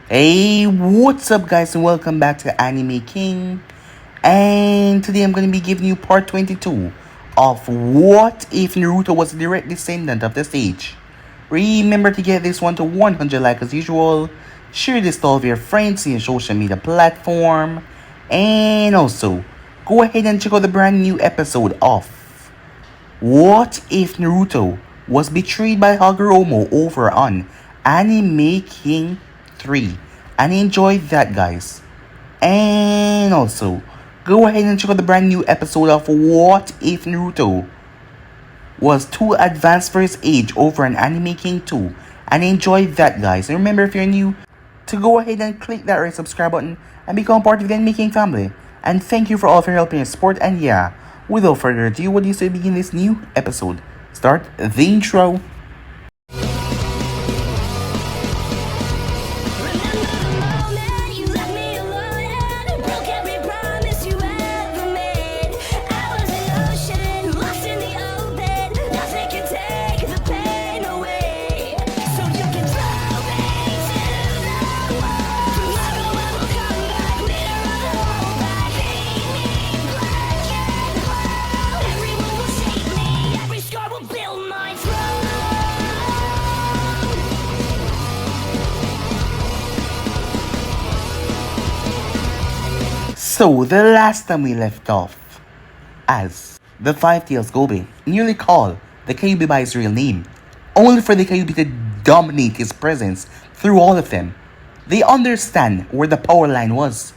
Hey, what's up guys and welcome back to Anime King. And today I'm going to be giving you part 22 of What If Naruto Was a Direct Descendant of the Sage. Remember to get this one to 100 likes as usual. Share this to all of your friends in your social media platform. And also, go ahead and check out the brand new episode of What If Naruto Was Betrayed by Hagoromo over on Anime King 3. And enjoy that, guys. And also, go ahead and check out the brand new episode of What If Naruto Was Too Advanced for His Age over on Anime King 2. And enjoy that, guys. And remember, if you're new, to go ahead and click that red subscribe button and become part of the Anime King family. And thank you for all of your help and your support. And yeah, without further ado, what do you say begin this new episode? Start the intro. So, the last time we left off, as the Five-Tails Gobe nearly called the Kyuubi by his real name, only for the Kyuubi to dominate his presence through all of them. They understand where the power line was,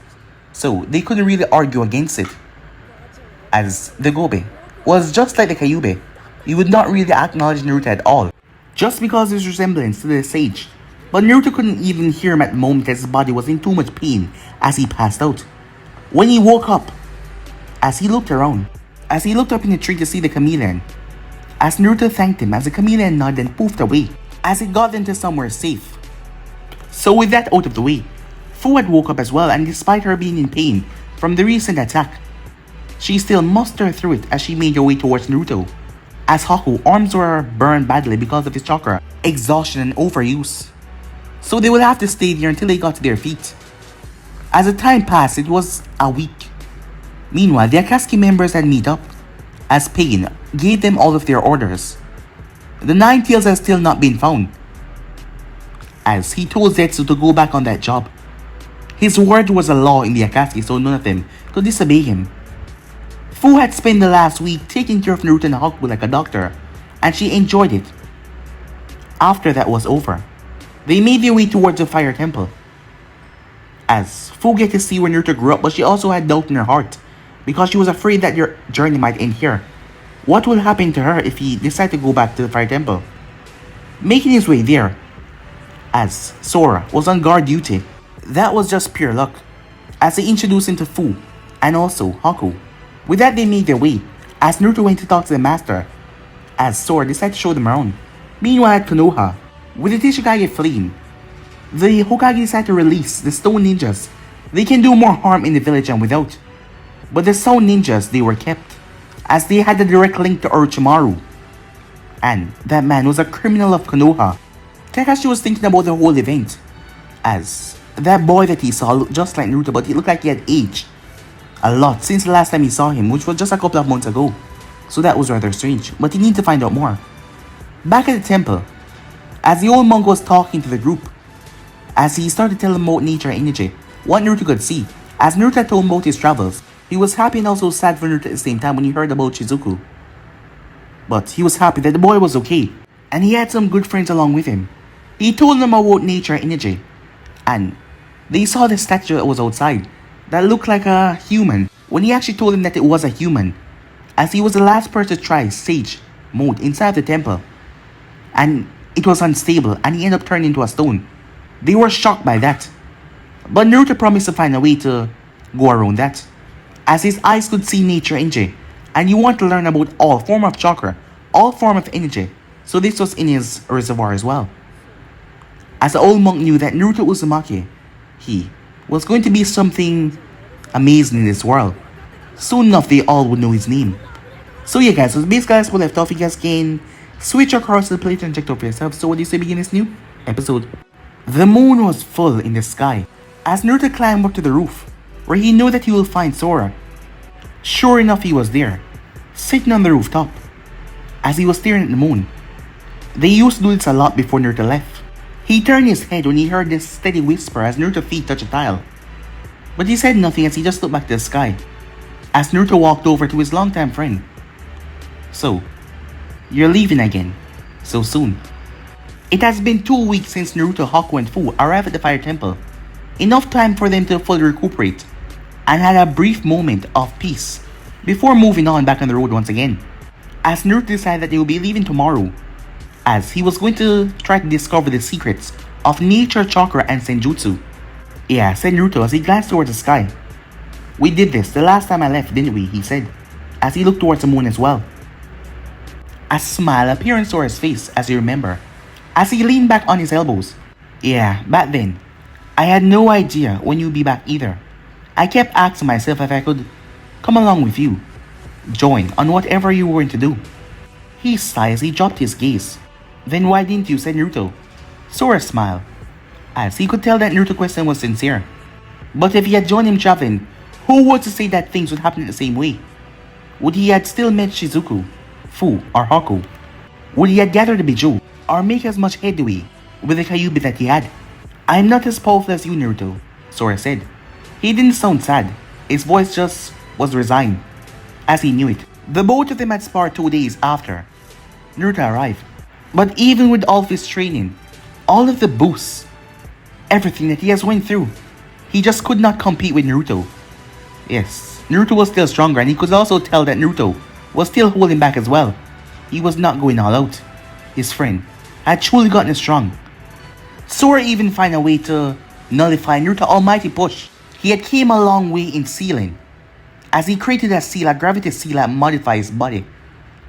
so they couldn't really argue against it. As the Gobe was just like the Kyuubi, he would not really acknowledge Naruto at all, just because of his resemblance to the sage. But Naruto couldn't even hear him at the moment as his body was in too much pain as he passed out. When he woke up, as he looked around, as he looked up in the tree to see the chameleon, as Naruto thanked him as the chameleon nodded and poofed away, as it got them to somewhere safe. So with that out of the way, Fu had woke up as well, and despite her being in pain from the recent attack, she still mustered through it as she made her way towards Naruto. As Haku's arms were burned badly because of his chakra, exhaustion and overuse. So they would have to stay there until they got to their feet. As the time passed, it was a week. Meanwhile, the Akatsuki members had met up, as Pain gave them all of their orders. The Nine Tails had still not been found, as he told Zetsu to go back on that job. His word was a law in the Akatsuki, so none of them could disobey him. Fu had spent the last week taking care of Naruto and Haku like a doctor, and she enjoyed it. After that was over, they made their way towards the Fire Temple. As Fu get to see where Naruto grew up, but she also had doubt in her heart because she was afraid that their journey might end here. What will happen to her if he decides to go back to the Fire Temple? Making his way there, as Sora was on guard duty, that was just pure luck, as they introduced him to Fu and also Haku. With that, they made their way, as Naruto went to talk to the master, as Sora decided to show them around. Meanwhile at Konoha, with the Tishikage fleeing, the Hokage decided to release the Stone Ninjas. They can do more harm in the village and without. But the Stone Ninjas, they were kept, as they had a direct link to Orochimaru. And that man was a criminal of Konoha. Kakashi was thinking about the whole event, as that boy that he saw looked just like Naruto, but he looked like he had aged a lot since the last time he saw him, which was just a couple of months ago. So that was rather strange, but he needed to find out more. Back at the temple, as the old monk was talking to the group, as he started to tell them about nature and energy, what Naruto could see. As Naruto told him about his travels, he was happy and also sad for Naruto at the same time when he heard about Shizuku. But he was happy that the boy was okay, and he had some good friends along with him. He told them about nature and energy, and they saw the statue that was outside, that looked like a human, when he actually told them that it was a human, as he was the last person to try Sage mode inside the temple, and it was unstable, and he ended up turning into a stone. They were shocked by that, but Naruto promised to find a way to go around that, as his eyes could see nature energy, and he wanted to learn about all form of chakra, all form of energy, so this was in his reservoir as well. As the old monk knew that Naruto Uzumaki, he was going to be something amazing in this world. Soon enough, they all would know his name. So yeah guys, so basically that's what left off. You guys can switch across to the playthrough and check it out for yourself. So what do you say begin this new episode? The moon was full in the sky as Naruto climbed up to the roof, where he knew that he will find Sora. Sure enough, he was there, sitting on the rooftop, as he was staring at the moon. They used to do this a lot before Naruto left. He turned his head when he heard this steady whisper as Naruto's feet touched a tile. But he said nothing as he just looked back to the sky, as Naruto walked over to his longtime friend. So, you're leaving again, so soon. It has been 2 weeks since Naruto, Haku, and Fu arrived at the Fire Temple. Enough time for them to fully recuperate, and had a brief moment of peace before moving on back on the road once again. As Naruto decided that they will be leaving tomorrow, as he was going to try to discover the secrets of nature, chakra, and senjutsu. Yeah, said Naruto as he glanced towards the sky. We did this the last time I left, didn't we? He said, as he looked towards the moon as well. A smile appeared on Sora's face as he remembered, as he leaned back on his elbows. Yeah, back then, I had no idea when you'd be back either. I kept asking myself if I could come along with you, join on whatever you were going to do. He sighed as he dropped his gaze. Then why didn't you? Said Naruto. Sora smiled, as he could tell that Naruto's question was sincere. But if he had joined him traveling, who was to say that things would happen the same way? Would he had still met Shizuku, Fu, or Haku? Would he had gathered the Biju, or make as much headway with the Kyuubi that he had? I'm not as powerful as you, Naruto, Sora said. He didn't sound sad. His voice just was resigned, as he knew it. The both of them had sparred 2 days after Naruto arrived. But even with all of his training, all of the boosts, everything that he has went through, he just could not compete with Naruto. Yes, Naruto was still stronger, and he could also tell that Naruto was still holding back as well. He was not going all out. His friend had truly gotten strong. Sora even found a way to nullify Naruto's almighty push. He had came a long way in sealing, as he created a seal, a gravity seal that modifies his body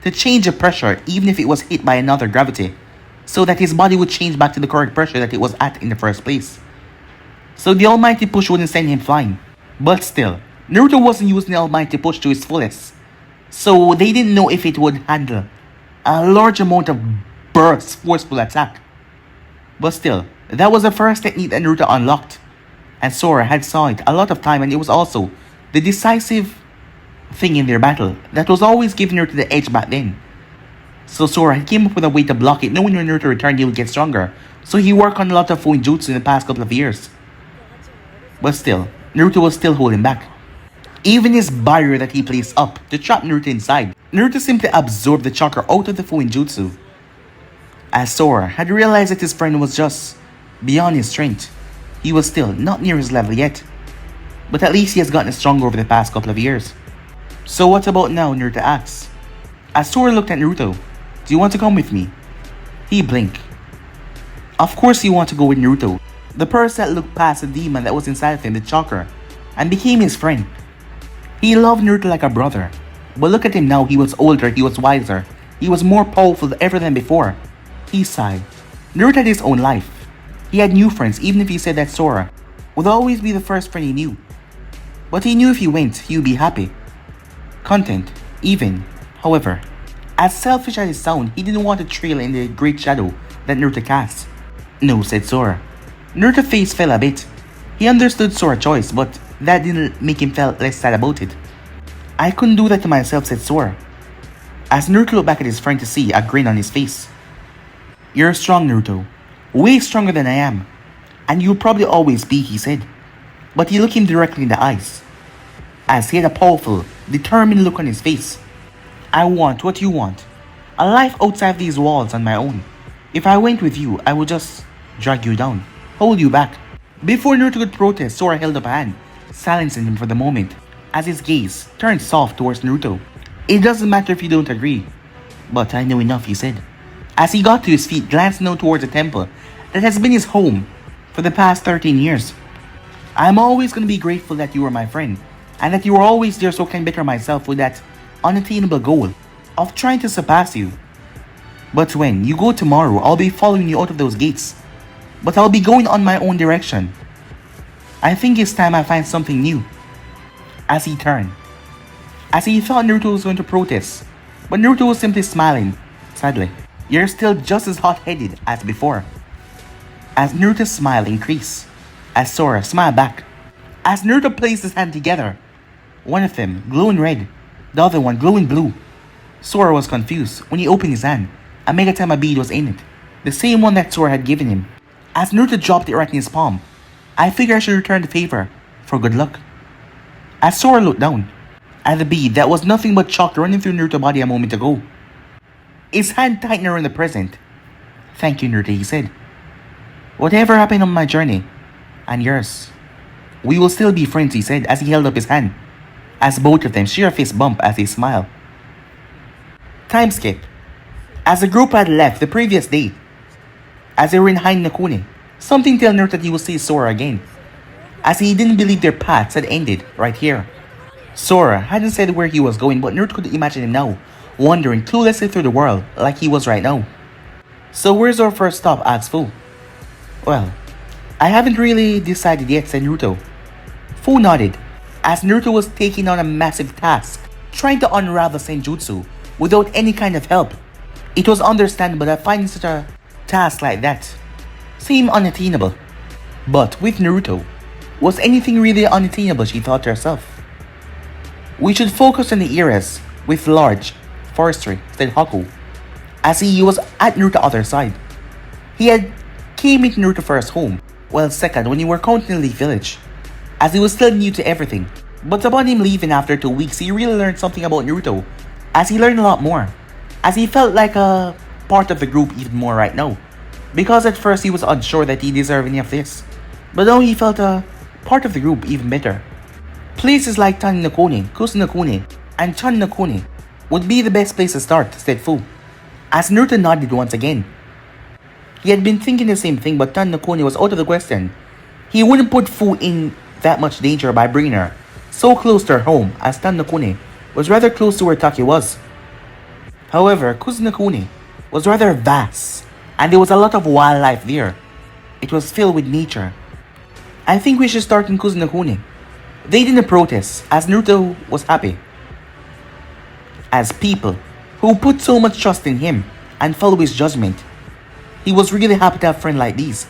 to change the pressure even if it was hit by another gravity, so that his body would change back to the correct pressure that it was at in the first place. So the almighty push wouldn't send him flying. But still, Naruto wasn't using the almighty push to its fullest, so they didn't know if it would handle a large amount of burst forceful attack. But still, that was the first technique that Naruto unlocked, and Sora had saw it a lot of time, and it was also the decisive thing in their battle that was always giving Naruto the edge back then. So Sora came up with a way to block it, knowing when Naruto returned he would get stronger, so he worked on a lot of Fuinjutsu in the past couple of years. But still, Naruto was still holding back. Even his barrier that he placed up to trap Naruto inside, Naruto simply absorbed the chakra out of the Fuinjutsu. As Sora had realized that his friend was just beyond his strength, he was still not near his level yet. But at least he has gotten stronger over the past couple of years. So what about now? Naruto asked. As Sora looked at Naruto, do you want to come with me? He blinked. Of course you want to go with Naruto, the person that looked past the demon that was inside of him, the chakra, and became his friend. He loved Naruto like a brother. But look at him now, he was older, he was wiser, he was more powerful ever than before. He sighed. Naruto had his own life. He had new friends, even if he said that Sora would always be the first friend he knew. But he knew if he went, he would be happy, content, even. However, as selfish as it sounded, he didn't want to trail in the great shadow that Naruto cast. No, said Sora. Naruto's face fell a bit. He understood Sora's choice, but that didn't make him feel less sad about it. I couldn't do that to myself, said Sora, as Naruto looked back at his friend to see a grin on his face. You're strong, Naruto. Way stronger than I am. And you'll probably always be, he said. But he looked him directly in the eyes, as he had a powerful, determined look on his face. I want what you want. A life outside these walls on my own. If I went with you, I would just drag you down, hold you back. Before Naruto could protest, Sora held up a hand, silencing him for the moment, as his gaze turned soft towards Naruto. It doesn't matter if you don't agree, but I know enough, he said, as he got to his feet, glancing out towards the temple that has been his home for the past 13 years. I'm always going to be grateful that you were my friend, and that you were always there so I can better myself with that unattainable goal of trying to surpass you. But when you go tomorrow, I'll be following you out of those gates, but I'll be going on my own direction. I think it's time I find something new. As he turned, as he thought Naruto was going to protest, but Naruto was simply smiling, sadly. You're still just as hot-headed as before. as Naruto's smile increased, as Sora smiled back. As Naruto placed his hand together, one of them glowing red, the other one glowing blue. Sora was confused when he opened his hand. A Megatama bead was in it, the same one that Sora had given him. As Naruto dropped it right in his palm, I figured I should return the favor for good luck. As Sora looked down at the bead that was nothing but chalk running through Naruto's body a moment ago, his hand tightened around the present. Thank you, Naruto, he said. Whatever happened on my journey, and yours, we will still be friends, he said as he held up his hand, as both of them shared a fist bump as they smiled. Time skip. As the group had left the previous day, as they were in Heinekune, something told Naruto that he would see Sora again, as he didn't believe their paths had ended right here. Sora hadn't said where he was going, but Naruto could imagine him now, wandering cluelessly through the world like he was right now. So where's our first stop? Asked Fu. Well, I haven't really decided yet, said Naruto. Fu nodded, as Naruto was taking on a massive task, trying to unravel Senjutsu without any kind of help. It was understandable that finding such a task like that seemed unattainable. But with Naruto, was anything really unattainable, she thought to herself. We should focus on the areas with large forestry, said Haku, as he was at Naruto's other side. He had came into Naruto's first home, while second when he were counting the Leaf Village, as he was still new to everything. But upon him leaving after 2 weeks, he really learned something about Naruto, as he learned a lot more, as he felt like a part of the group even more right now, because at first he was unsure that he deserved any of this, but now he felt a part of the group even better. Places like Taninokone, Kusanokone, and Chaninokone would be the best place to start, said Fu, as Naruto nodded once again. He had been thinking the same thing, but Taninokone was out of the question. He wouldn't put Fu in that much danger by bringing her so close to her home, as Taninokone was rather close to where Taki was. However, Kusanokone was rather vast, and there was a lot of wildlife there. It was filled with nature. I think we should start in Kusanokone. They didn't protest, as Naruto was happy. As people who put so much trust in him and follow his judgment, he was really happy to have friends like these.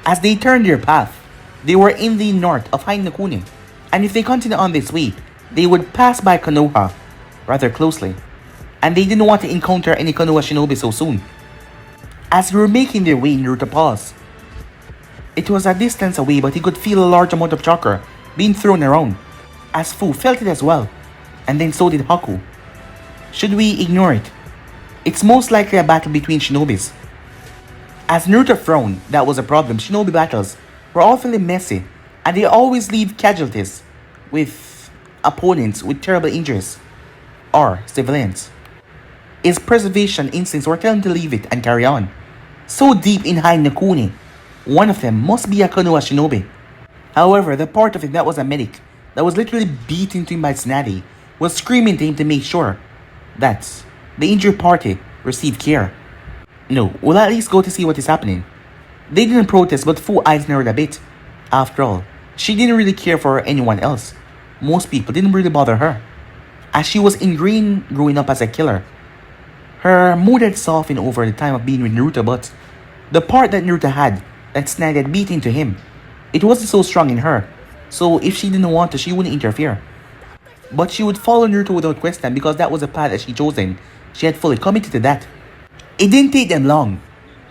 As they turned their path, they were in the north of Heinekune, and if they continued on this way, they would pass by Konoha rather closely, and they didn't want to encounter any Konoha shinobi so soon. As they were making their way, Naruto paused. It was a distance away, but he could feel a large amount of chakra being thrown around, as Fu felt it as well, and then so did Haku. Should we ignore it? It's most likely a battle between shinobis. As Naruto frowned, that was a problem. Shinobi battles were awfully messy, and they always leave casualties with opponents with terrible injuries, or civilians. His preservation instincts were telling him to leave it and carry on. So deep in Heinekune, one of them must be a Konoha shinobi. However, the part of him that was a medic, that was literally beaten to him by Tsunade, was screaming to him to make sure that the injured party received care. No, we'll at least go to see what is happening. They didn't protest, but Fu eyes narrowed a bit. After all, she didn't really care for anyone else. Most people didn't really bother her, as she was ingrained growing up as a killer. Her mood had softened over the time of being with Naruto, but the part that Naruto had, that Tsunade had beaten to him, it wasn't so strong in her, so if she didn't want to, she wouldn't interfere. But she would follow Naruto without question because that was a path that she chosen. She had fully committed to that. It didn't take them long,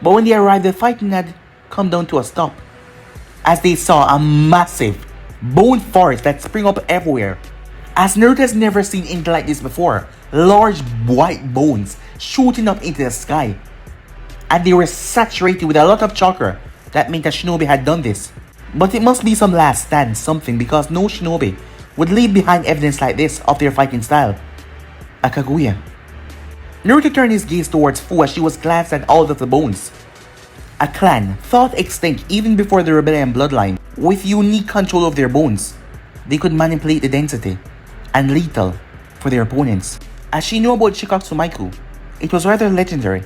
but when they arrived, the fighting had come down to a stop, as they saw a massive bone forest that sprang up everywhere. As Naruto has never seen anything like this before, large white bones shooting up into the sky, and they were saturated with a lot of chakra. That meant that shinobi had done this. But it must be some last stand something, because no shinobi would leave behind evidence like this of their fighting style. A Kaguya. Naruto turned his gaze towards Fu as she was glanced at all of the bones. A clan thought extinct even before the rebellion bloodline, with unique control of their bones. They could manipulate the density, and lethal for their opponents. As she knew about Shikatsu Maiku, it was rather legendary,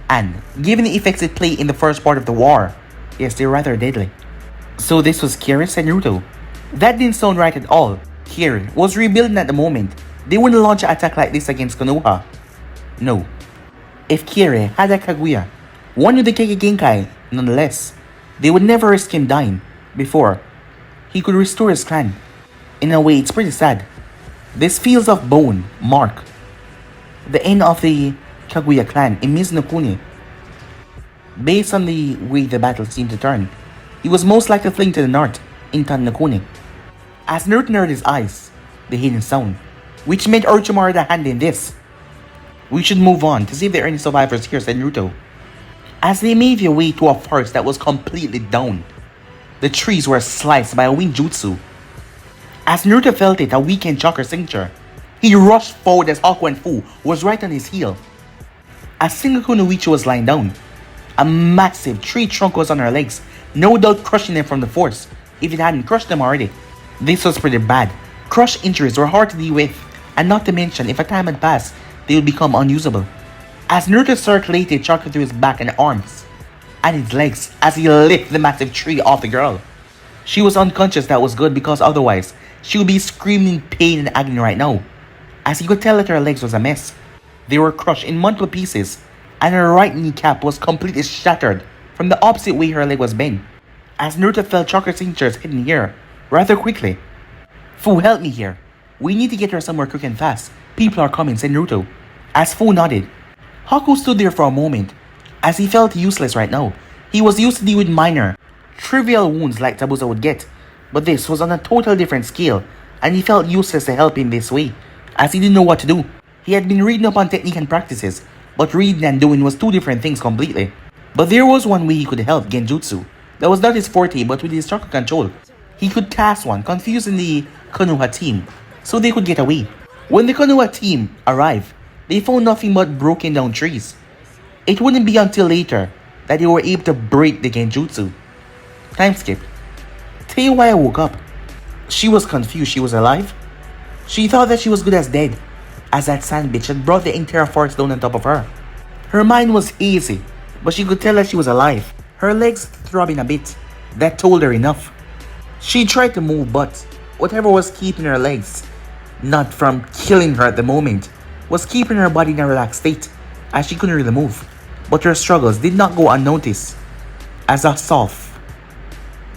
and given the effects it played in the first part of the war, yes, they're rather deadly. So this was Kira, said Naruto. That didn't sound right at all. Kira was rebuilding at the moment. They wouldn't launch an attack like this against Konoha. No. If Kira had a Kaguya, one with the Keiki Genkai, nonetheless, They would never risk him dying before he could restore his clan. In a way, it's pretty sad. This fields of bone mark the end of the Kaguya clan in Mizunokuni. Based on the way the battle seemed to turn, he was most likely fleeing to the north in Tannokuni. As Naruto narrowed his eyes, the hidden sound, which made Orochimaru the hand in this. We should move on to see if there are any survivors here, said Naruto. As they made their way to a forest that was completely down, the trees were sliced by a wind jutsu. As Naruto felt it, a weakened chakra signature, he rushed forward as Haku and Fu was right on his heel. As single kunoichi was lying down, a massive tree trunk was on her legs, no doubt crushing them from the force, if it hadn't crushed them already. This was pretty bad. Crush injuries were hard to deal with, and not to mention, if a time had passed, they would become unusable. As Naruto circulated chakra through his back and arms, and his legs, as he lifted the massive tree off the girl. She was unconscious, that was good, because otherwise, she would be screaming in pain and agony right now. As he could tell that her legs was a mess. They were crushed in multiple pieces, and her right kneecap was completely shattered from the opposite way her leg was bent. As Naruto felt chakra signatures hidden here, rather quickly. Fu, help me here. We need to get her somewhere quick and fast. People are coming, said Naruto. As Fu nodded, Haku stood there for a moment, as he felt useless right now. He was used to deal with minor, trivial wounds like Tabuza would get, but this was on a total different scale, and he felt useless to help in this way, as he didn't know what to do. He had been reading up on technique and practices, but reading and doing was two different things completely. But there was one way he could help Genjutsu. That was not his forte, but with his chakra control, he could cast one, confusing the Konoha team, so they could get away. When the Konoha team arrived, they found nothing but broken down trees. It wouldn't be until later that they were able to break the Genjutsu. Time skip. Teiwaya woke up. She was confused. She was alive. She thought that she was good as dead, as that sand bitch had brought the entire forest down on top of her. Her mind was hazy, but she could tell that she was alive. Her legs throbbing a bit. That told her enough. She tried to move, but whatever was keeping her legs, not from killing her at the moment, was keeping her body in a relaxed state, as she couldn't really move. But her struggles did not go unnoticed, as a soft,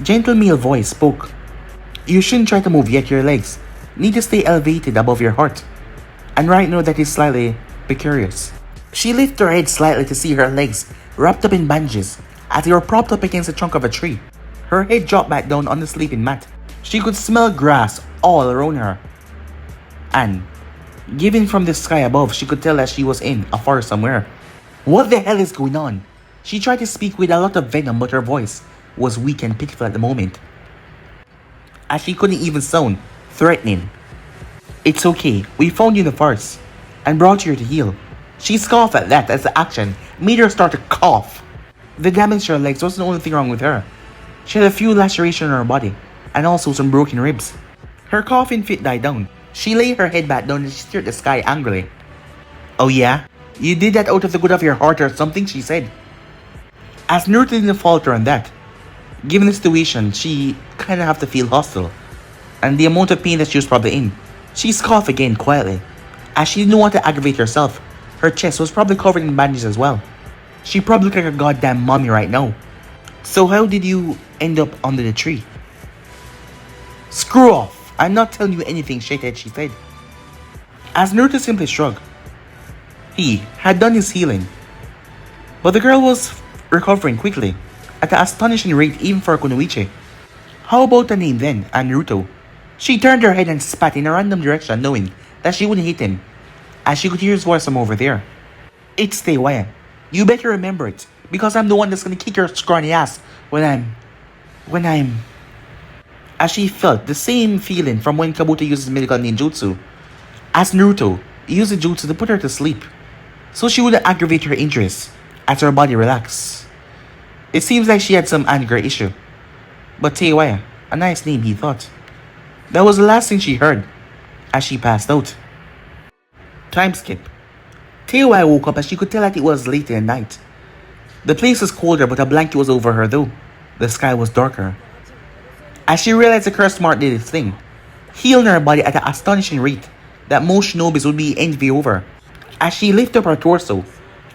gentle male voice spoke. You shouldn't try to move yet. Your legs need to stay elevated above your heart. And right now that is slightly precarious. She lifted her head slightly to see her legs wrapped up in bandages as they were propped up against the trunk of a tree. Her head dropped back down on the sleeping mat. She could smell grass all around her. And given from the sky above, she could tell that she was in a forest somewhere. What the hell is going on? She tried to speak with a lot of venom, but her voice was weak and pitiful at the moment, as she couldn't even sound threatening. It's okay, we found you in the forest and brought you here to heal. She scoffed at that as the action made her start to cough. The damage to her legs wasn't the only thing wrong with her. She had a few lacerations on her body and also some broken ribs. Her coughing fit died down. She laid her head back down and she stared at the sky angrily. Oh yeah? You did that out of the good of your heart or something, she said. As Naruto didn't falter on that, given the situation, she kinda have to feel hostile, and the amount of pain that she was probably in. She scoffed again quietly, as she didn't want to aggravate herself. Her chest was probably covered in bandages as well. She probably looked like a goddamn mommy right now. So how did you end up under the tree? Screw off! I'm not telling you anything, shithead, she said. As Naruto simply shrugged. He had done his healing, but the girl was recovering quickly, at an astonishing rate even for a kunoichi. How about the name then, and Naruto? She turned her head and spat in a random direction, knowing that she wouldn't hit him, as she could hear his voice from over there. It's Teiwaya. You better remember it, because I'm the one that's gonna kick your scrawny ass when I'm... As she felt the same feeling from when Kabuto uses medical ninjutsu, as Naruto used the jutsu to put her to sleep, so she wouldn't aggravate her injuries as her body relaxed. It seems like she had some anger issue. But Teiwaya, a nice name, he thought. That was the last thing she heard as she passed out. Time skip. Teiwaya woke up as she could tell that it was late in the night. The place was colder, but a blanket was over her though. The sky was darker. As she realized the curse mark did its thing, healing her body at an astonishing rate that most shinobis would be envy over. As she lifted up her torso,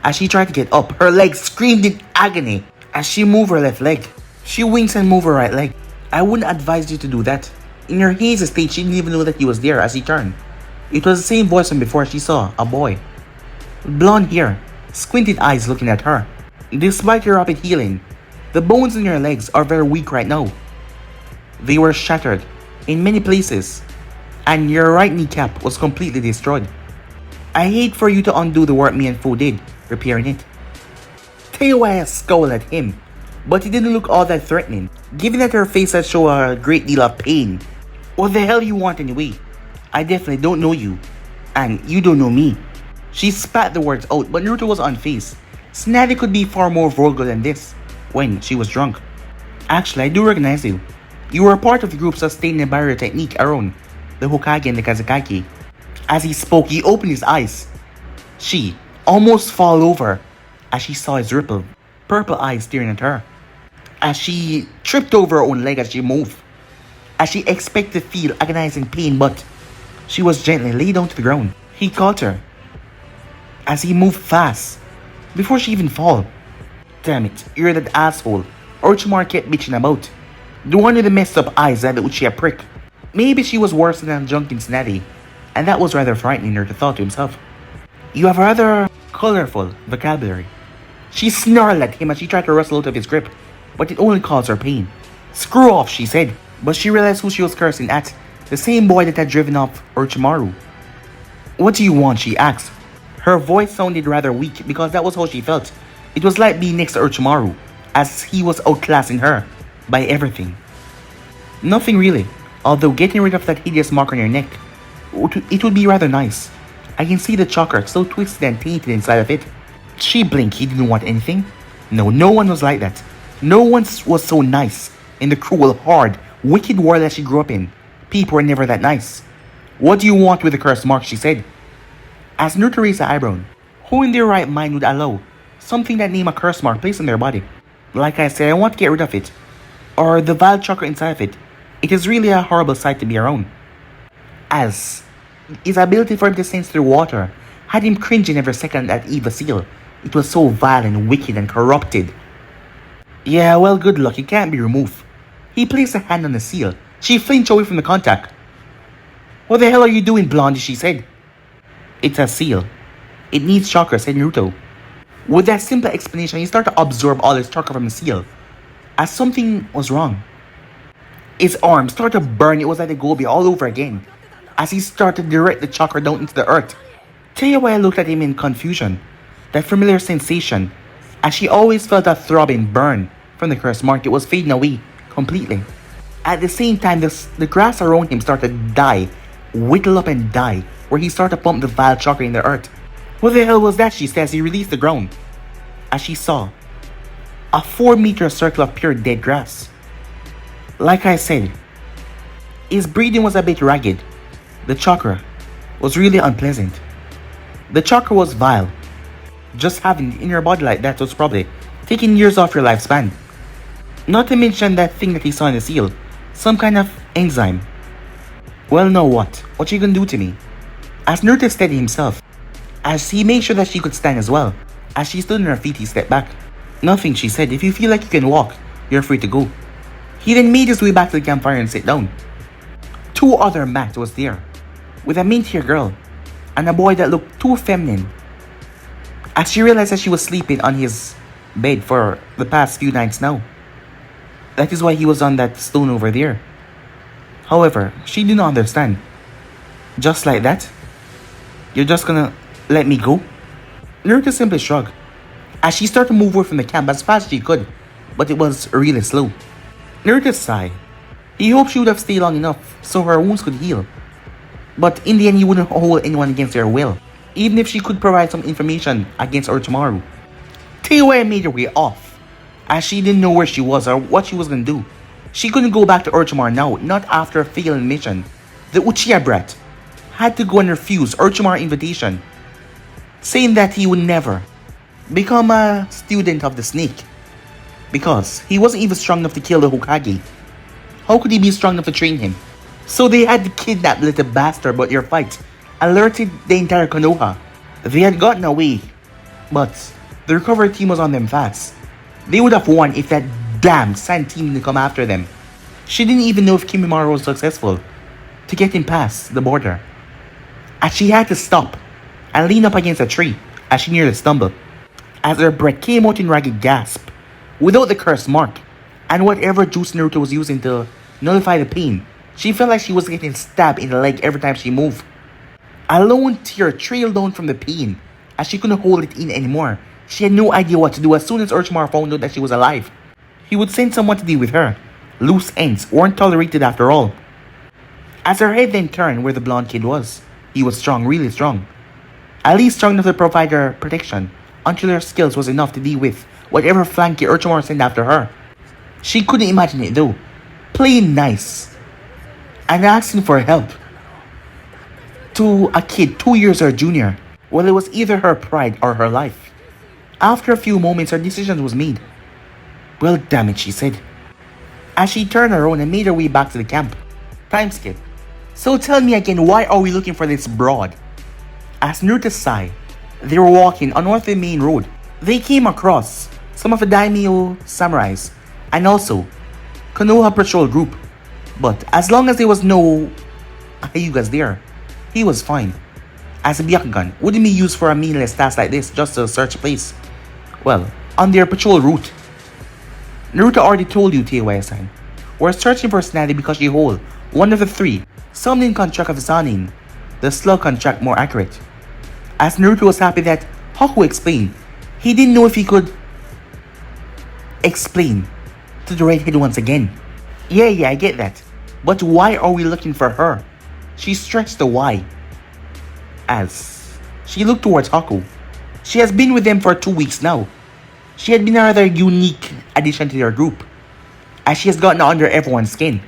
as she tried to get up, her legs screamed in agony as she moved her left leg. She winks and moves her right leg. I wouldn't advise you to do that. In her hazy state, she didn't even know that he was there as he turned. It was the same voice from before. She saw a boy. Blonde hair, squinted eyes looking at her. Despite your rapid healing, the bones in your legs are very weak right now. They were shattered in many places, and your right kneecap was completely destroyed. I hate for you to undo the work me and Fu did, repairing it. Taewai scowled at him, but he didn't look all that threatening, given that her face had shown a great deal of pain. What the hell you want anyway? I definitely don't know you, and you don't know me. She spat the words out, but Naruto was unfazed. Snatty could be far more vulgar than this, when she was drunk. Actually, I do recognize you. You were a part of the group sustaining the barrier technique around the Hokage and the Kazekage. As he spoke, he opened his eyes. She almost fell over as she saw his rippled, purple eyes staring at her. As she tripped over her own leg as she moved. As she expected to feel agonizing pain, but she was gently laid down to the ground. He caught her as he moved fast before she even fall. Damn it, you're that asshole Orochimaru kept bitching about. The one with the messed up eyes and the Uchiha prick. Maybe she was worse than a drunken snatty, and that was rather frightening, her to thought to himself. You have a rather colorful vocabulary. She snarled at him as she tried to wrestle out of his grip, but it only caused her pain. Screw off, she said, but she realized who she was cursing at, the same boy that had driven off Orochimaru. What do you want, she asked. Her voice sounded rather weak because that was how she felt. It was like being next to Orochimaru, as he was outclassing her by everything. Nothing really, although getting rid of that hideous mark on your neck, it would be rather nice. I can see the chakra so twisted and tainted inside of it. She blinked. He didn't want anything. No, no one was like that. No one was so nice in the cruel, hard, wicked world that she grew up in. People were never that nice. What do you want with the cursed mark, she said. As Naruto raised the eyebrow, who in their right mind would allow something that named a curse mark placed on their body? Like I said, I want to get rid of it. Or the vile chakra inside of it. It is really a horrible sight to be around. As his ability for him to sense through water had him cringing every second at Eva's seal. It was so vile and wicked and corrupted. Yeah, well, good luck. It can't be removed. He placed a hand on the seal. She flinched away from the contact. What the hell are you doing, Blondie? She said. It's a seal. It needs chakra, said Naruto. With that simple explanation, he started to absorb all his chakra from the seal. As something was wrong. His arm started to burn. It was like the Gobi all over again. As he started to direct the chakra down into the earth. Taewai looked at him in confusion. That familiar sensation. As she always felt that throbbing burn from the cursed mark, it was fading away completely. At the same time, the grass around him started to die, whittle up and die, where he started to pump the vile chakra in the earth. What the hell was that, she said as he released the ground. As she saw a 4-meter circle of pure dead grass. Like I said, his breathing was a bit ragged. The chakra was really unpleasant. The chakra was vile. Just having it in your body like that was probably taking years off your lifespan. Not to mention that thing that he saw in the seal. Some kind of enzyme. Well, know what? What you gonna do to me? As Naruto steadied himself, as he made sure that she could stand as well. As she stood on her feet, he stepped back. Nothing, she said. If you feel like you can walk, you're free to go. He then made his way back to the campfire and sat down. 2 other mats was there, with a mint-haired girl, and a boy that looked too feminine. As she realized that she was sleeping on his bed for the past few nights now. That is why he was on that stone over there. However, she did not understand. Just like that? You're just gonna let me go? Naruto simply shrugged. As she started to move away from the camp as fast as she could, but it was really slow. Naruto sighed. He hoped she would have stayed long enough so her wounds could heal. But in the end, he wouldn't hold anyone against their will, even if she could provide some information against Orochimaru. Taewai made her way off, as she didn't know where she was or what she was going to do. She couldn't go back to Orochimaru now, not after a failing mission. The Uchiha brat had to go and refuse Orochimaru's invitation, saying that he would never become a student of the snake, because he wasn't even strong enough to kill the Hokage. How could he be strong enough to train him? So they had to kidnap the little bastard, but your fight alerted the entire Konoha. They had gotten away, but the recovery team was on them fast. They would have won if that damn sand team to come after them. She didn't even know if Kimimaro was successful to get him past the border. As she had to stop and lean up against a tree as she nearly stumbled. As her breath came out in ragged gasp, without the curse mark, and whatever juice Naruto was using to nullify the pain, she felt like she was getting stabbed in the leg every time she moved. A lone tear trailed down from the pain as she couldn't hold it in anymore. She had no idea what to do as soon as Orochimaru found out that she was alive. He would send someone to deal with her. Loose ends weren't tolerated after all. As her head then turned where the blonde kid was, he was strong, really strong. At least strong enough to provide her protection until her skills was enough to deal with whatever flanky Orochimaru sent after her. She couldn't imagine it though. Playing nice and asking for help to a kid 2 years her junior. Well, it was either her pride or her life. After a few moments, her decision was made. Well, damn it, she said, as she turned around and made her way back to the camp. Time skip. So tell me again, why are we looking for this broad? As Naruto sighed, they were walking on one of the main road. They came across some of the daimyo samurais and also Konoha patrol group. But as long as there was no Hyugas there, he was fine. As a Byakugan wouldn't be used for a meaningless task like this just to search a place. Well, on their patrol route, Naruto already told you, Teiwaya-san, we're searching for Tsunade because she holds one of the three summoning contract of Zanin, the slug contract more accurate. As Naruto was happy that Haku explained, he didn't know if he could explain to the redhead once again. Yeah, I get that. But why are we looking for her? She stretched the why as she looked towards Haku. She has been with them for 2 weeks now. She had been a rather unique addition to their group, as she has gotten under everyone's skin.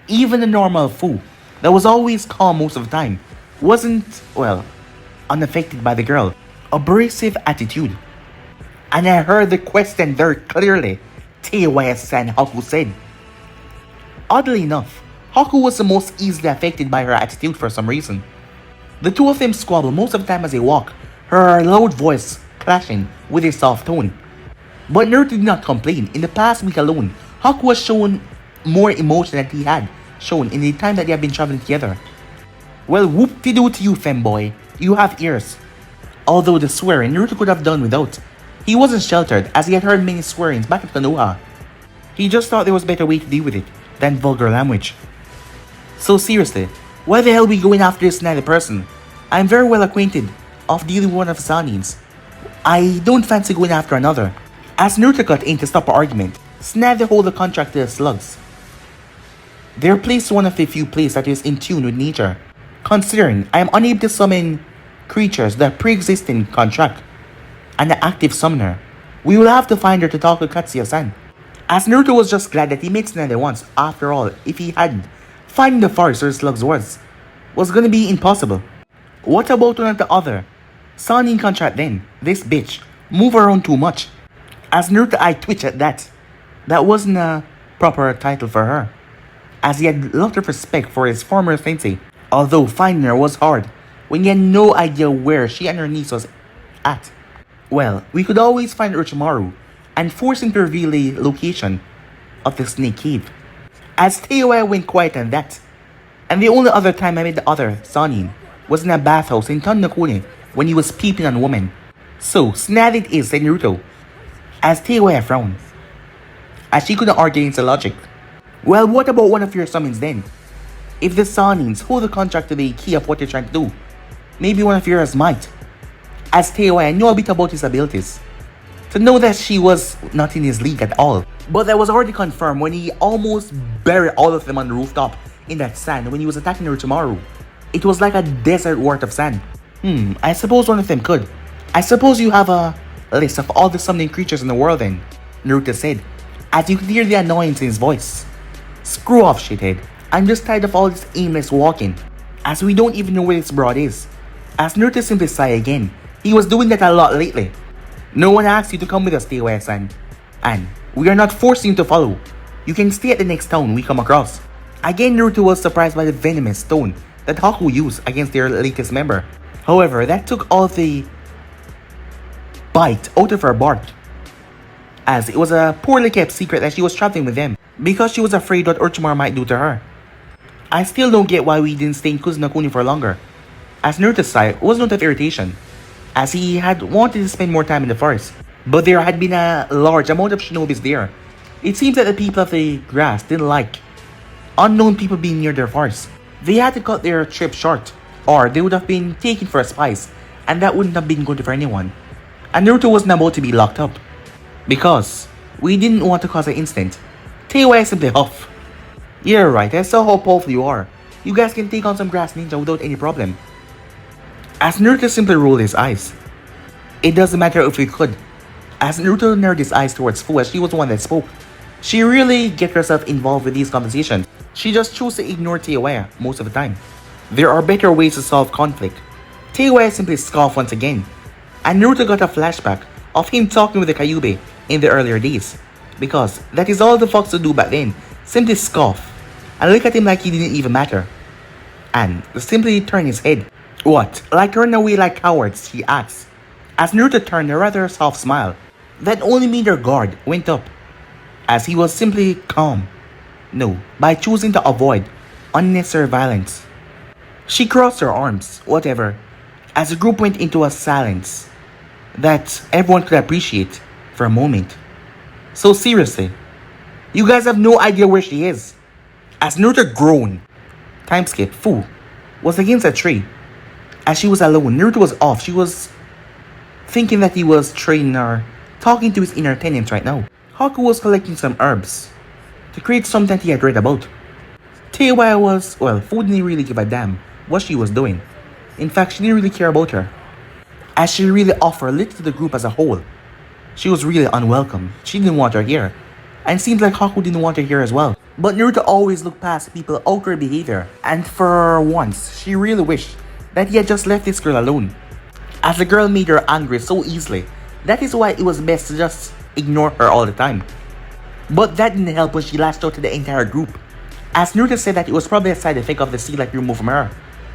Even the normal Fu, that was always calm most of the time, wasn't, well, unaffected by the girl. Abrasive attitude. And I heard the question very clearly, Teiwaya-san, Haku said. Oddly enough, Haku was the most easily affected by her attitude for some reason. The two of them squabble most of the time as they walk, her loud voice clashing with a soft tone. But Naruto did not complain. In the past week alone, Haku was shown more emotion than he had shown in the time that they have been traveling together. Well, whoop-de-doo to you, femboy. You have ears. Although the swearing Naruto could have done without. He wasn't sheltered as he had heard many swearings back at Konoha. He just thought there was a better way to deal with it than vulgar language. So seriously, why the hell are we going after this Tsunade person? I'm very well acquainted of dealing with one of Sanins. I don't fancy going after another. As Naruto got in to stop the argument, Tsunade hold the contract to the slugs. Their place is one of the few places that is in tune with nature. Considering I am unable to summon creatures that pre-exist in contract and an active summoner, we will have to find her to talk to Katsuya-san. As Naruto was just glad that he met Tsunade once. After all, if he hadn't, finding the forest where the slugs was gonna be impossible. What about one of the other? Sanin contract then. This bitch move around too much. As Naruto eye twitched at that. That wasn't a proper title for her, as he had a lot of respect for his former sensei. Although finding her was hard when he had no idea where she and her niece was at. Well, we could always find Orochimaru and force him to reveal the location of the snake cave. As Teiwaya went quiet on that. And the only other time I met the other Sanin was in a bathhouse in Tonnokuni when he was peeping on a woman. So, Tsunade it is, said Naruto, as Teiwaya frowned, as she couldn't argue against the logic. Well, what about one of your summons then? If the Sanins hold the contract to the key of what you're trying to do, maybe one of yours might. As Teiwaya knew a bit about his abilities, to know that she was not in his league at all. But that was already confirmed when he almost buried all of them on the rooftop in that sand when he was attacking Orochimaru. It was like a desert worth of sand. I suppose one of them could. I suppose you have a list of all the summoning creatures in the world then, Naruto said, as you could hear the annoyance in his voice. Screw off, shithead. I'm just tired of all this aimless walking, as we don't even know where this broad is. As Naruto simply sighed again, he was doing that a lot lately. No one asked you to come with us, Teiwaya-san, and we are not forcing you to follow. You can stay at the next town we come across. Again, Naruto was surprised by the venomous tone that Haku used against their latest member. However, that took all of the bite out of her bark. as it was a poorly kept secret that she was traveling with them because she was afraid what Orochimaru might do to her. I still don't get why we didn't stay in Kuzenokuni for longer, as Naruto's side was not of irritation, as he had wanted to spend more time in the forest. But there had been a large amount of shinobis there. It seems that the people of the grass didn't like unknown people being near their forest. They had to cut their trip short, or they would have been taken for a spice, and that wouldn't have been good for anyone. And Naruto wasn't about to be locked up, because we didn't want to cause an incident. Teiwai simply huffed. You're right, I saw how powerful you are. You guys can take on some grass ninja without any problem. As Naruto simply rolled his eyes. It doesn't matter if we could. As Naruto narrowed his eyes towards Fu, as she was the one that spoke. She really get herself involved with these conversations. She just chose to ignore Teiwaya most of the time. There are better ways to solve conflict. Teiwaya simply scoffed once again. And Naruto got a flashback of him talking with the Kyuubi in the earlier days. Because that is all the fox would do back then. Simply scoff. And look at him like he didn't even matter. And simply turn his head. What? Like run away like cowards, she asked. As Naruto turned a rather soft smile that only made her guard went up. As he was simply calm. No, by choosing to avoid unnecessary violence. She crossed her arms, whatever, as the group went into a silence that everyone could appreciate for a moment. So seriously, you guys have no idea where she is. As Naruto groaned, time skip, Fu was against a tree. As she was alone, Naruto was off. She was thinking that he was training or talking to his inner attendants right now. Haku was collecting some herbs to create something he had read about. Teiwaya was, Fu didn't really give a damn what she was doing. In fact, she didn't really care about her, as she really offered little to the group as a whole. She was really unwelcome. She didn't want her here, and it seems like Haku didn't want her here as well. But Naruto always looked past people's outward behavior, and for once, she really wished that he had just left this girl alone, as the girl made her angry so easily. That is why it was best to just ignore her all the time. But that didn't help when she lashed out to the entire group, as Naruto said that it was probably a side effect of the sea light removed from her.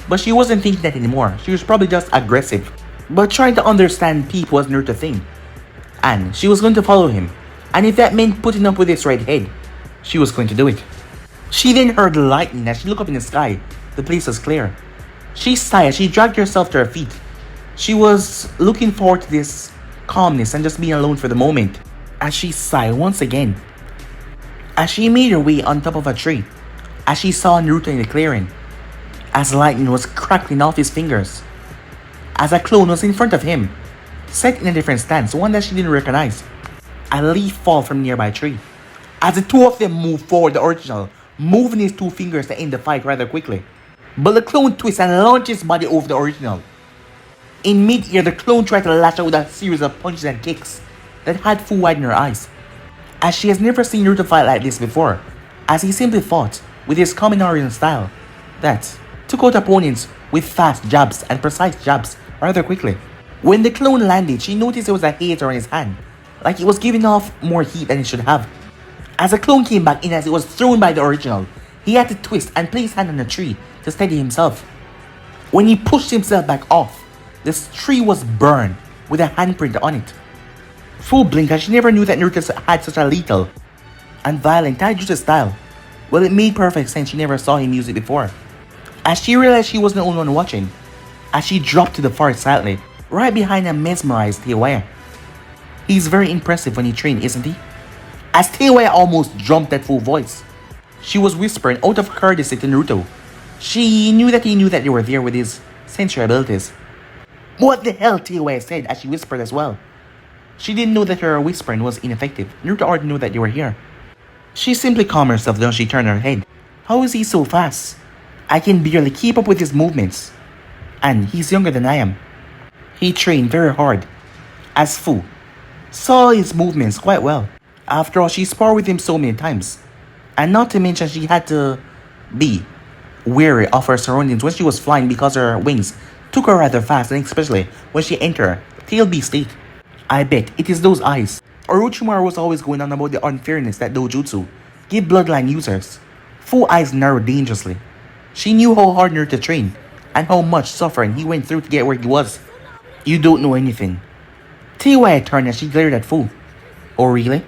But she wasn't thinking that anymore. She was probably just aggressive, but trying to understand people was Naruto's thing. And she was going to follow him, and if that meant putting up with his red head, she was going to do it. She then heard the lightning as she looked up in the sky. The place was clear. She sighed as she dragged herself to her feet. She was looking forward to this calmness and just being alone for the moment. As she sighed once again, as she made her way on top of a tree, as she saw Naruto in the clearing, as lightning was crackling off his fingers, as a clone was in front of him, set in a different stance, one that she didn't recognize. A leaf fall from a nearby tree. As the two of them moved forward, the original moving his two fingers to end the fight rather quickly. But the clone twists and launched his body over the original. In mid-air, the clone tried to lash out with a series of punches and kicks that had Fu widen her eyes, as she has never seen Naruto fight like this before, as he simply fought with his Kaminarian style that took out opponents with fast jabs and precise jabs rather quickly. When the clone landed, she noticed there was a hater on his hand, like it was giving off more heat than it should have. As the clone came back in as it was thrown by the original, he had to twist and place his hand on a tree to steady himself. When he pushed himself back off, this tree was burned with a handprint on it. Fu blinked as she never knew that Naruto had such a lethal and violent taijutsu style. Well, it made perfect sense she never saw him use it before. As she realized she wasn't the only one watching, as she dropped to the forest silently, right behind a mesmerized Teiwaya. He's very impressive when he trained, isn't he? As Teiwaya almost jumped at full voice, she was whispering out of courtesy to Naruto. She knew that he knew that they were there with his sensory abilities. What the hell, Teiwaya said as she whispered as well. She didn't know that her whispering was ineffective. Naruto already knew that they were here. She simply calmed herself then she turned her head. How is he so fast? I can barely keep up with his movements. And he's younger than I am. He trained very hard. As Fu saw his movements quite well. After all, she sparred with him so many times. And not to mention she had to be wary of her surroundings when she was flying because her wings took her rather fast, and especially when she entered Tail B state. I bet it is those eyes. Orochimaru was always going on about the unfairness that dojutsu give bloodline users. Fu's eyes narrowed dangerously. She knew how hard Naruto trained and how much suffering he went through to get where he was. You don't know anything. Teiwaya turned as she glared at Fu. Oh really?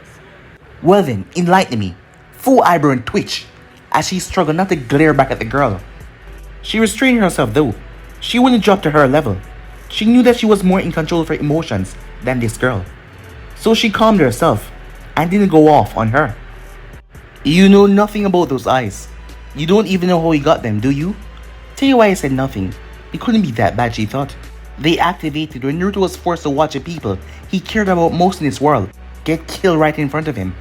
Well then, enlighten me. Full eyebrow and twitch as she struggled not to glare back at the girl. She restrained herself though. She wouldn't drop to her level. She knew that she was more in control of her emotions than this girl. So she calmed herself and didn't go off on her. You know nothing about those eyes. You don't even know how he got them, do you? Tell you why I said nothing. It couldn't be that bad, she thought. They activated when Naruto was forced to watch the people he cared about most in this world get killed right in front of him.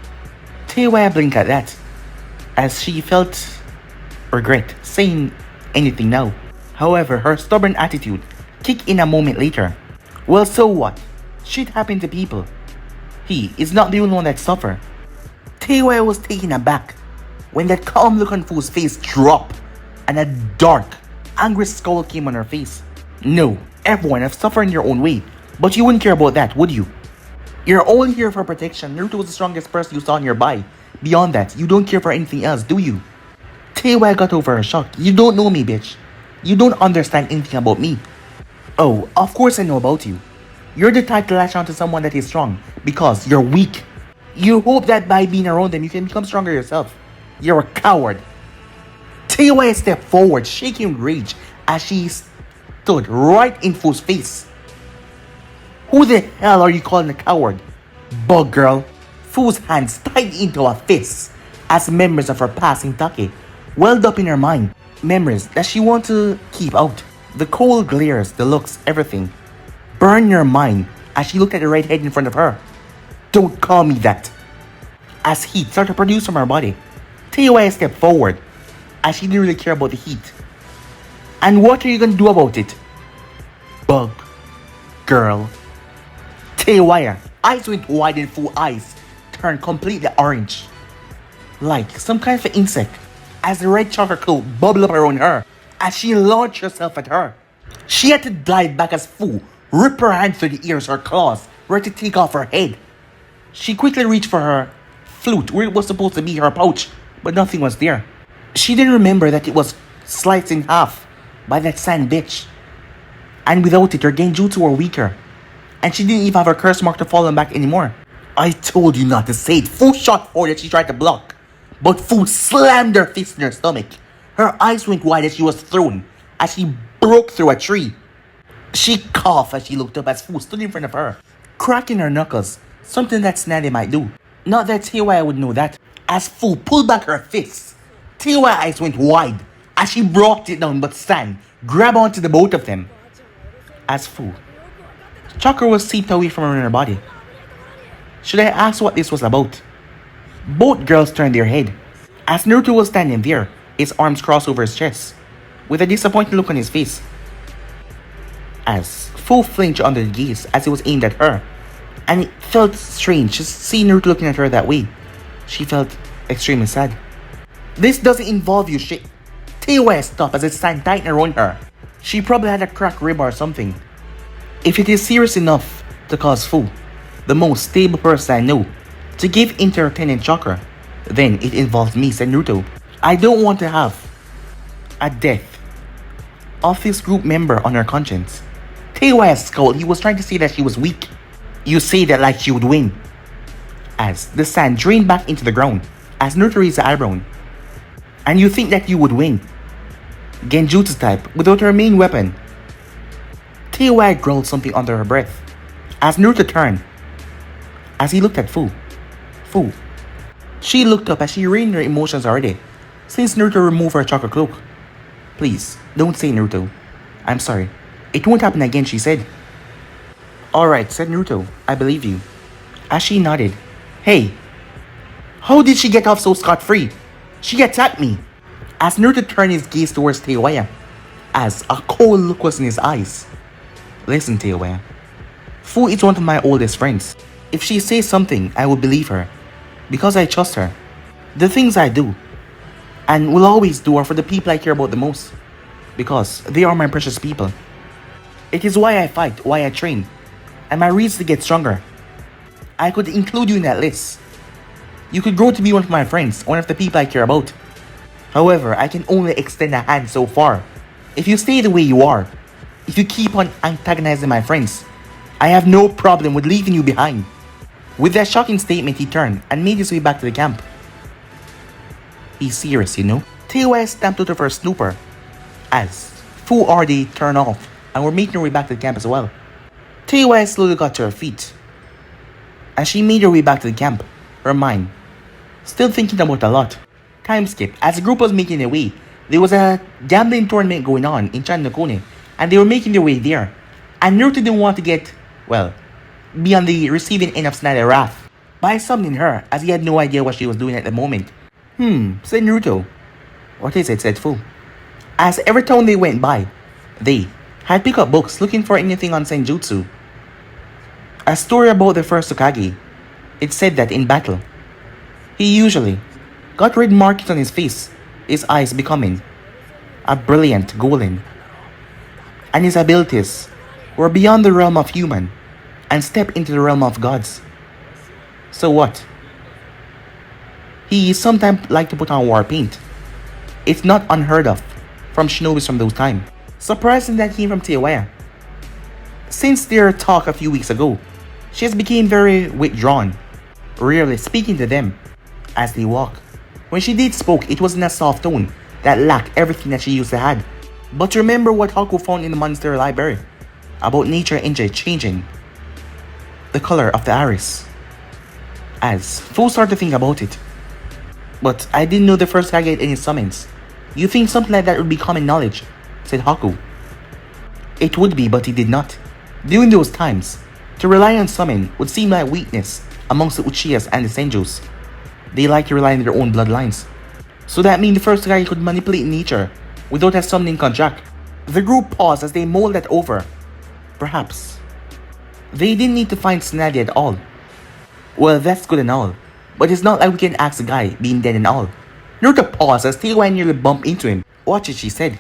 Tell you why I blink at that. As she felt regret saying anything now. However, her stubborn attitude kicked in a moment later. Well, so what? Shit happened to people. He is not the only one that suffered. Tell you why I was taken aback when that calm look on Fu's face dropped and a dark, angry scowl came on her face. No, everyone have suffered in your own way, but you wouldn't care about that, would you? You're only here for protection. Naruto was the strongest person you saw nearby. Beyond that, you don't care for anything else, do you? Tell you why I got over her shock. You don't know me, bitch. You don't understand anything about me. Oh, of course I know about you. You're the type to latch onto someone that is strong because you're weak. You hope that by being around them you can become stronger yourself. You're a coward. Tell you why I stepped forward, shaking with rage as she stood right in Fu's face. Who the hell are you calling a coward? Bug girl. Fu's hands tied into a fist as memories of her passing Take welled up in her mind. Memories that she wanted to keep out. The cold glares, the looks, everything. Burn your mind as she looked at the red head in front of her. Don't call me that. As heat started to produce from her body, tell you why I stepped forward as she didn't really care about the heat. And what are you gonna do about it? Bug girl. Tell you why her eyes went wide and full eyes turned completely orange. Like some kind of an insect as the red chocolate cloak bubbled up around her as she launched herself at her. She had to dive back as Fu ripped her hands through the ears, her claws, ready to take off her head. She quickly reached for her flute where it was supposed to be her pouch, but nothing was there. She didn't remember that it was sliced in half by that sand bitch. And without it, her genjutsu were weaker. And she didn't even have her curse mark to fall back anymore. I told you not to say it. Fu shot forward that she tried to block. But Fu slammed her fist in her stomach. Her eyes went wide as she was thrown, as she broke through a tree. She coughed as she looked up as Fu stood in front of her, cracking her knuckles, something that Snady might do. Not that Tiwai would know that, as Fu pulled back her fist. Tiwai's eyes went wide as she brought it down, but San grabbed onto the both of them. As Fu, chakra was seeped away from her in her body. Should I ask what this was about? Both girls turned their head, as Naruto was standing there, his arms crossed over his chest, with a disappointed look on his face. As Fu flinched under the gaze as it was aimed at her, and it felt strange to see Naruto looking at her that way. She felt extremely sad. This doesn't involve you, shit. Tiwai stopped as it sank tight around her. She probably had a cracked rib or something. If it is serious enough to cause Fu, the most stable person I know, to give into her tenet chakra, then it involves me, said Naruto. I don't want to have a death of this group member on her conscience. Tiwai scowled. He was trying to say that she was weak. You say that like she would win. As the sand drained back into the ground, as Naruto raised the eyebrow. And you think that you would win? Genjutsu type, without her main weapon. Tiwai growled something under her breath, as Naruto turned, as he looked at Fu. Fu. She looked up as she reined her emotions already, since Naruto removed her chakra cloak. Please, don't say Naruto. I'm sorry. It won't happen again, she said. Alright, said Naruto. I believe you. As she nodded. Hey, how did she get off so scot-free? She attacked me. As Naruto turned his gaze towards Teiwaya, as a cold look was in his eyes. Listen, Teiwaya. Fu is one of my oldest friends. If she says something, I will believe her. Because I trust her. The things I do, and will always do, are for the people I care about the most. Because they are my precious people. It is why I fight, why I train, and my reasons to get stronger. I could include you in that list. You could grow to be one of my friends, one of the people I care about. However, I can only extend a hand so far. If you stay the way you are, if you keep on antagonizing my friends, I have no problem with leaving you behind. With that shocking statement, he turned and made his way back to the camp. He's serious, you know. Teiwei stamped out of her snooper as Fu already turned off and were making her way back to the camp as well. Teiwei slowly got to her feet as she made her way back to the camp, her mind still thinking about a lot. Time skip. As the group was making their way, there was a gambling tournament going on in Chandakone, and they were making their way there. And Naruto didn't want to get, well, be on the receiving end of Tsunade's wrath by summoning her, as he had no idea what she was doing at the moment. Said Naruto. What is it? Said Fu. As every town they went by, they had picked up books looking for anything on Senjutsu. A story about the first Hokage. It said that in battle, he usually got red markings on his face, his eyes becoming a brilliant golden, and his abilities were beyond the realm of human and stepped into the realm of gods. So what? He sometimes liked to put on war paint. It's not unheard of from shinobis from those times. Surprising that came from Teiwei. Since their talk a few weeks ago, she has become very withdrawn, rarely speaking to them as they walk. When she did spoke, it was in a soft tone that lacked everything that she used to have. But remember what Haku found in the monastery library about nature energy changing the color of the iris. As Fu started to think about it. But I didn't know the first Hokage had any summons. You think something like that would be common knowledge, said Haku. It would be, but he did not. During those times, to rely on summon would seem like weakness amongst the Uchihas and the Senjus. They like to rely on their own bloodlines. So that means the first Hokage could manipulate nature without a summoning contract. The group paused as they mulled that over. Perhaps they didn't need to find Tsunade at all. Well, that's good and all, but it's not like we can ask the guy being dead and all. Naruto paused as Teiwei nearly bumped into him. Watch it, she said.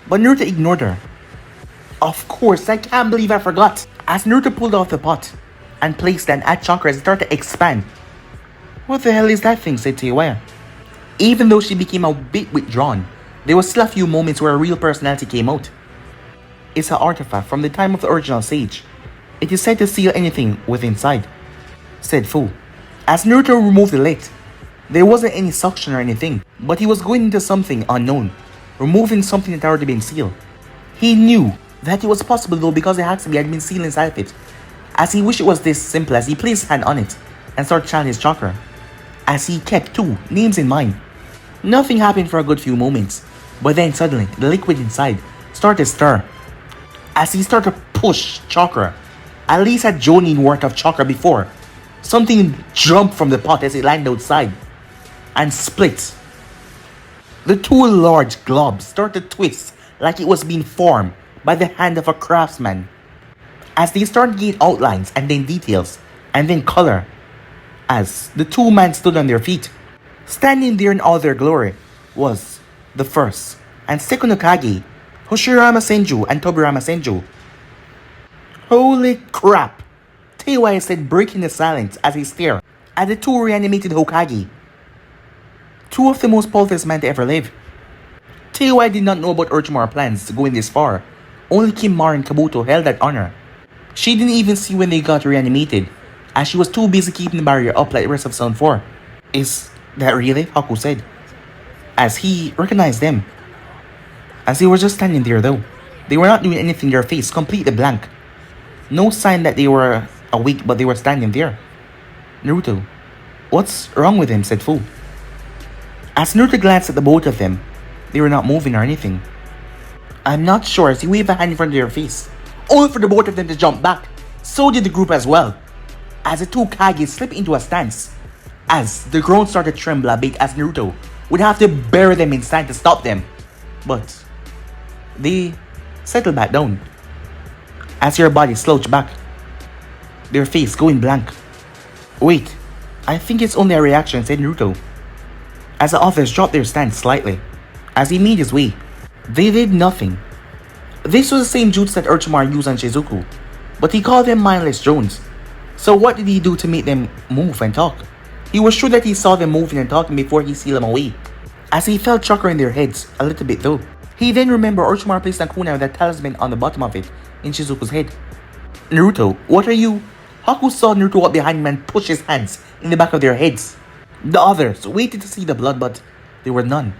But Naruto ignored her. Of course, I can't believe I forgot. As Naruto pulled off the pot and placed an at chakra as it started to expand. What the hell is that thing, said Teiwei. Even though she became a bit withdrawn, there was still a few moments where a real personality came out. It's an artifact from the time of the original sage. It is said to seal anything with inside, said Fu. As Naruto removed the lid, there wasn't any suction or anything, but he was going into something unknown, removing something that had already been sealed. He knew that it was possible though because the Hatsubi had been sealed inside of it. As he wished it was this simple as he placed his hand on it and started channeling his chakra. As he kept two names in mind. Nothing happened for a good few moments, but then suddenly the liquid inside started to stir. As he started to push chakra, at least a jonin worth of chakra before, something jumped from the pot as it landed outside and split. The two large globs started to twist like it was being formed by the hand of a craftsman. As they started to get outlines and then details and then color, as the two men stood on their feet. Standing there in all their glory was the first and second Hokage, Hoshirama Senju and Tobirama Senju. Holy crap! Teiwei said, breaking the silence as he stared at the two reanimated Hokage. Two of the most powerful men to ever live. Teiwei did not know about Orochimaru's plans to go in this far. Only Kimimaro and Kabuto held that honor. She didn't even see when they got reanimated, as she was too busy keeping the barrier up like the rest of Zone 4. Is that really? Haku said, as he recognized them. As they were just standing there though. They were not doing anything, their face completely blank. No sign that they were awake, but they were standing there. Naruto, what's wrong with him? Said Fu. As Naruto glanced at the both of them, they were not moving or anything. I'm not sure, as he waved a hand in front of their face, only for the both of them to jump back. So did the group as well. As the two Kage slipped into a stance, as the ground started to tremble a bit, as Naruto would have to bury them in sand to stop them. But they settled back down, as their bodies slouched back, their face going blank. Wait, I think it's only a reaction, said Naruto, as the others dropped their stance slightly. As he made his way, they did nothing. This was the same jutsu that Orochimaru used on Shizuku, but he called them mindless drones. So what did he do to make them move and talk? He was sure that he saw them moving and talking before he sealed them away, as he felt chakra in their heads a little bit though. He then remembered Orochimaru placed a kunai with a talisman on the bottom of it in Shizuku's head. Naruto, what are you? Haku saw Naruto walk behind him and push his hands in the back of their heads. The others waited to see the blood, but there were none.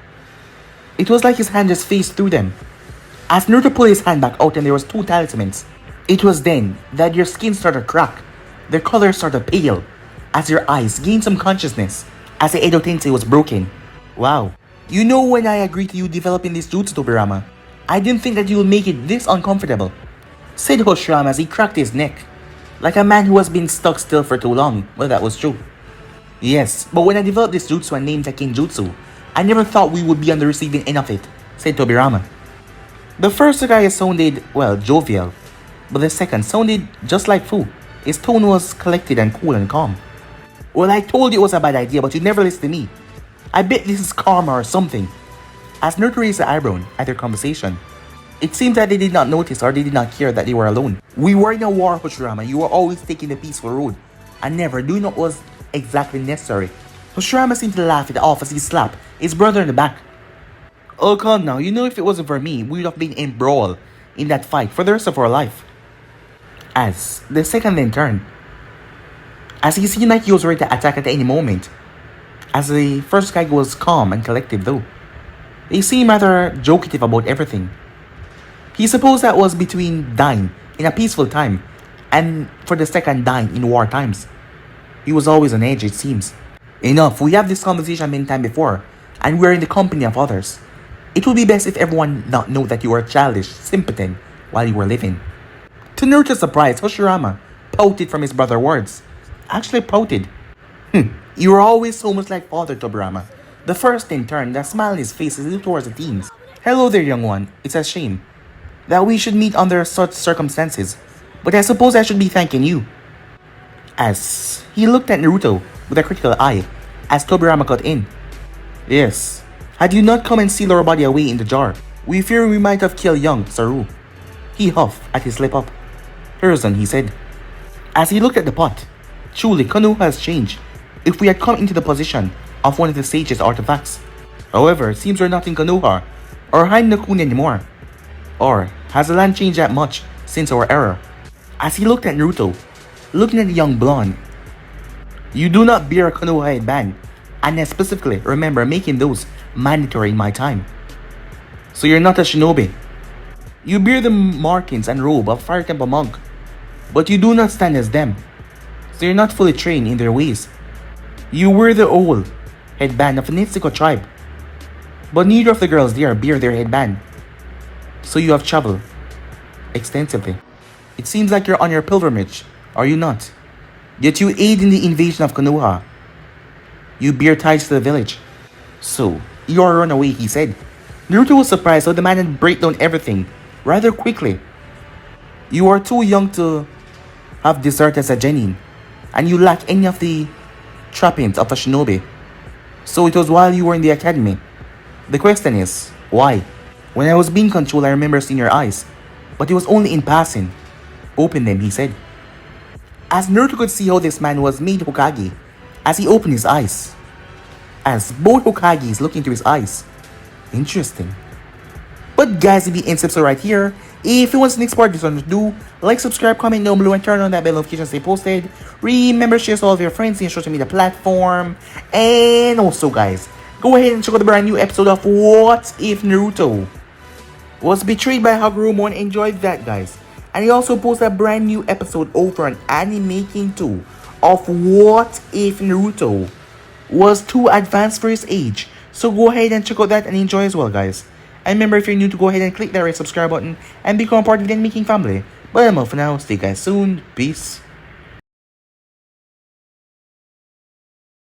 It was like his hand just phased through them. As Naruto pulled his hand back out and there was 2 talismans, it was then that your skin started to crack, their color started pale, as your eyes gained some consciousness, as the Edo Tensei was broken. Wow. You know, when I agreed to you developing this jutsu, Tobirama, I didn't think that you would make it this uncomfortable, said Hoshirama as he cracked his neck, like a man who has been stuck still for too long. Well, that was true. Yes, but when I developed this jutsu and named it Kinjutsu, I never thought we would be on the receiving end of it, said Tobirama. The first Hokage sounded, well, jovial, but the second sounded just like Fu. His tone was collected and cool and calm. Well, I told you it was a bad idea, but you never listened to me. I bet this is karma or something. As Naruto raised the eyebrow at their conversation, it seemed that they did not notice or they did not care that they were alone. We were in a war, Hoshirama. You were always taking the peaceful road, and never doing what was exactly necessary. Hoshirama seemed to laugh it off as he slapped his brother in the back. Oh, come now. You know, if it wasn't for me, we would have been embroiled in that fight for the rest of our life. As the second then turned, as he seemed like he was ready to attack at any moment, as the first guy was calm and collective though. They seemed rather jokative about everything. He supposed that was between dying in a peaceful time and for the second dying in war times. He was always on edge, it seems. Enough, we have this conversation many times before, and we're in the company of others. It would be best if everyone not know that you were childish, simpleton, while you were living. To Naruto's surprise, Hoshirama pouted from his brother's words. Actually pouted. You were always so much like Father, Tobirama. The first in turn, that smile on his face as he looked towards the teens. Hello there, young one. It's a shame that we should meet under such circumstances, but I suppose I should be thanking you. As he looked at Naruto with a critical eye, as Tobirama cut in. Yes, had you not come and sealed our body away in the jar, we fear we might have killed young Saru. He huffed at his lip up. Hiruzen, he said. As he looked at the pot, truly, Konoha has changed. If we had come into the position of one of the sage's artifacts. However, it seems we're not in Konoha or Hainokuni anymore. Or has the land changed that much since our era? As he looked at Naruto, looking at the young blonde, you do not bear a Konoha headband, and I specifically remember making those mandatory in my time. So you're not a shinobi. You bear the markings and robe of Fire Temple monk, but you do not stand as them. So you're not fully trained in their ways. You wear the old headband of the Nitsuko tribe, but neither of the girls there bear their headband. So you have traveled extensively. It seems like you're on your pilgrimage, are you not? Yet you aid in the invasion of Konoha. You bear ties to the village. So, you are run away, he said. Naruto was surprised how the man had break down everything rather quickly. You are too young to have deserted as a genin, and you lack any of the trappings of a shinobi. So it was while you were in the academy. The question is, why? When I was being controlled, I remember seeing your eyes, but it was only in passing. Open them, he said. As Naruto could see how this man was made Hokage, as he opened his eyes. As both Hokages looked into his eyes. Interesting. But guys, if you end episode right here, if you want the next part, this one to do, like, subscribe, comment down below, and turn on that bell notification to stay posted. Remember, share to all of your friends in your social media platform. And also, guys, go ahead and check out the brand new episode of What If Naruto was betrayed by Hagoromo, and enjoy that, guys. And he also posted a brand new episode over on Anime Making 2 of What If Naruto was too advanced for his age. So go ahead and check out that and enjoy as well, guys. And remember, if you're new, to go ahead and click that red subscribe button and become part of the Anime Making family. But I'm out for now. See you guys soon. Peace.